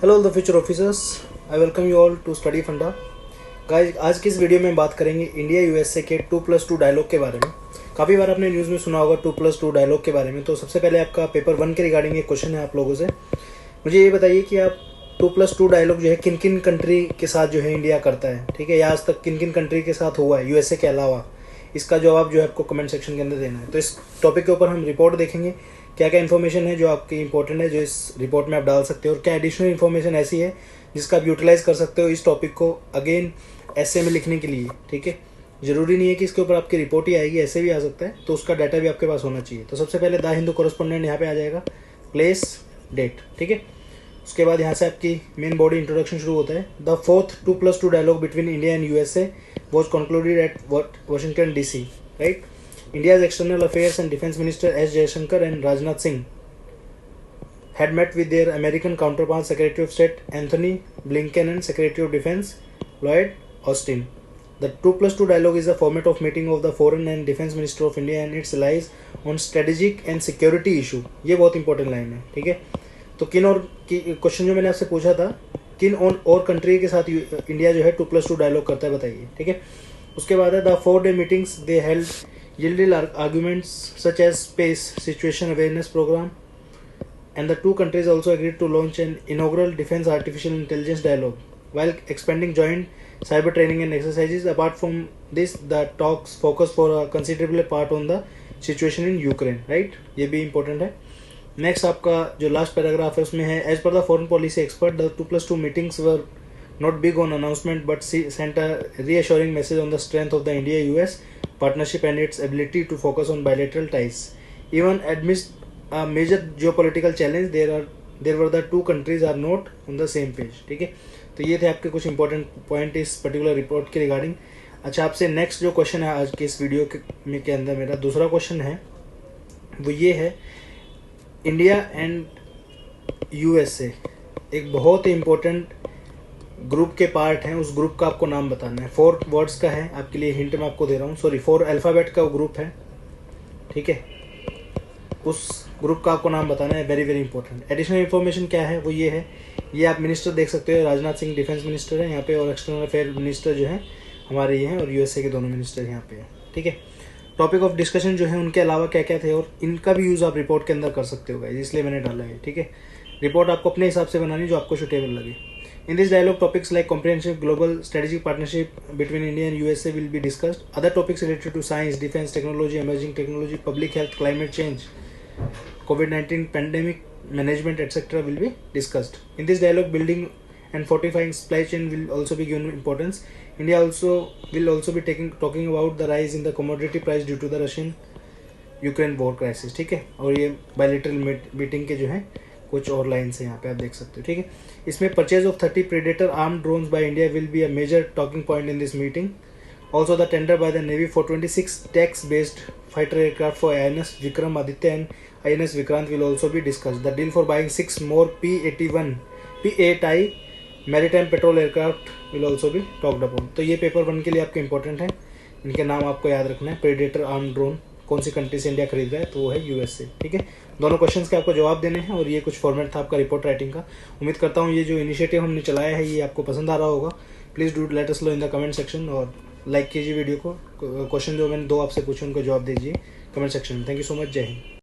Hello the future officers, I welcome you all to Study Funda. Guys, आज की इस video में बात करेंगे इंडिया यूएसए के 2+2 डायलॉग के बारे में। काफ़ी बार आपने न्यूज़ में सुना होगा 2+2 डायलॉग के बारे में। तो सबसे पहले आपका पेपर 1 के रिगार्डिंग एक क्वेश्चन है आप लोगों से। मुझे ये बताइए कि आप 2+2 डायलॉग जो है किन किन कंट्री के साथ जो है इंडिया करता है, ठीक है, या आज तक किन किन कंट्री के साथ हुआ है यूएसए के अलावा। इसका जवाब जो है आपको कमेंट सेक्शन के अंदर देना है। तो इस टॉपिक के ऊपर हम रिपोर्ट देखेंगे, क्या क्या इन्फॉर्मेशन है जो आपकी इंपॉर्टेंट है, जो इस रिपोर्ट में आप डाल सकते हो, और क्या एडिशनल इन्फॉर्मेशन ऐसी है जिसका आप यूटिलाइज कर सकते हो इस टॉपिक को अगेन ऐसे में लिखने के लिए। ठीक है, जरूरी नहीं है कि इसके ऊपर आपकी रिपोर्ट ही आएगी, ऐसे भी आ सकता है, तो उसका डाटा भी आपके पास होना चाहिए। तो सबसे पहले द हिंदू कॉरेस्पॉन्डेंट यहाँ पे आ जाएगा, प्लेस, डेट, ठीक है। उसके बाद यहाँ से आपकी मेन बॉडी इंट्रोडक्शन शुरू होता है। The fourth 2+2 dialogue between India and USA was concluded at Washington DC, right? India's External Affairs and Defense Minister S. Jaishankar and Rajnath Singh had met with their American counterparts, Secretary of State Anthony Blinken and Secretary of Defense Lloyd Austin. The 2+2 dialogue is a format of meeting of the Foreign and Defense Minister of India and its allies on strategic and security issue. ये बहुत important line है, ठीक है। तो किन और question जो मैंने आपसे पूछा था, किन और कंट्री के साथ इंडिया जो है 2+2 डायलॉग करता है, बताइए, ठीक है। उसके बाद है the 4-day meetings they held yielded arguments such as space situation awareness program, and the two countries also agreed to launch an inaugural defense artificial intelligence dialogue while expanding joint cyber training and exercises. Apart from this, the talks focus for a considerable part on the situation in Ukraine, right? ये भी important है। Next आपका जो last paragraph है उसमें है, as पर the foreign policy expert the 2+2 meetings were not big on announcement but sent a reassuring message on the strength of the India US partnership and its ability to focus on bilateral ties even amidst a major geopolitical challenge there were the two countries are not on the same page, ठीक है। तो ये थे आपके कुछ important point इस particular report के regarding. अच्छा, आपसे नेक्स्ट जो क्वेश्चन है आज के इस वीडियो के अंदर मेरा दूसरा क्वेश्चन है वो ये है, इंडिया एंड यूएसए एक बहुत ही इम्पोर्टेंट ग्रुप के पार्ट हैं, उस ग्रुप का आपको नाम बताना है। 4 वर्ड्स का है, आपके लिए हिंट मैं आपको दे रहा हूँ, 4 अल्फ़ाबेट का ग्रुप है, ठीक है। उस ग्रुप का आपको नाम बताना है, very very important. Additional information क्या है वो ये है, ये आप मिनिस्टर देख सकते हो, राजनाथ सिंह डिफेंस मिनिस्टर है यहाँ पे, और एक्सटर्नल अफेयर मिनिस्टर जो है हमारे ये हैं, और यूएसए के दोनों मिनिस्टर यहाँ पे हैं, ठीक है। टॉपिक ऑफ डिस्कशन जो है उनके अलावा क्या क्या थे, और इनका भी यूज़ आप रिपोर्ट के अंदर कर सकते हो गाइस, इसलिए मैंने डाला है, ठीक है। रिपोर्ट आपको अपने हिसाब से बनानी जो आपको सूटेबल लगे। In this dialogue topics like comprehensive global strategic partnership between India and USA will be discussed. Other topics related to science, defence technology, emerging technology, public health, climate change, COVID-19 pandemic management, etc. will be discussed. In this dialogue, building and fortifying supply chain will also be given importance. India will also be talking about the rise in the commodity price due to the Russian Ukraine war crisis, ठीक है। और ये bilateral meeting के जो है कुछ और lines हैं यहाँ पे आप देख सकते हो, ठीक है। इसमें purchase of 30 predator armed drones by India will be a major talking point in this meeting. Also, the tender by the Navy for 26 tanks-based fighter aircraft for INS Vikramaditya and INS Vikrant will also be discussed. The deal for buying 6 more P-8I maritime patrol aircraft will also be talked upon. तो ये paper 1 के लिए आपके important है, इनके नाम आपको याद रखना है। प्रेडेटर आर्म ड्रोन कौन सी कंट्री से इंडिया खरीद रहा है, तो वो है यूएसए, ठीक है। दोनों क्वेश्चंस के आपको जवाब देने हैं, और ये कुछ फॉर्मेट था आपका रिपोर्ट राइटिंग का। उम्मीद करता हूँ ये जो इनिशिएटिव हमने चलाया है ये आपको पसंद आ रहा होगा। Please do let us know in the comment section, और लाइक कीजिए वीडियो को। क्वेश्चन जो मैंने 2 आपसे पूछे उनको जवाब दीजिए कमेंट सेक्शन में। थैंक यू सो मच, जय हिंद।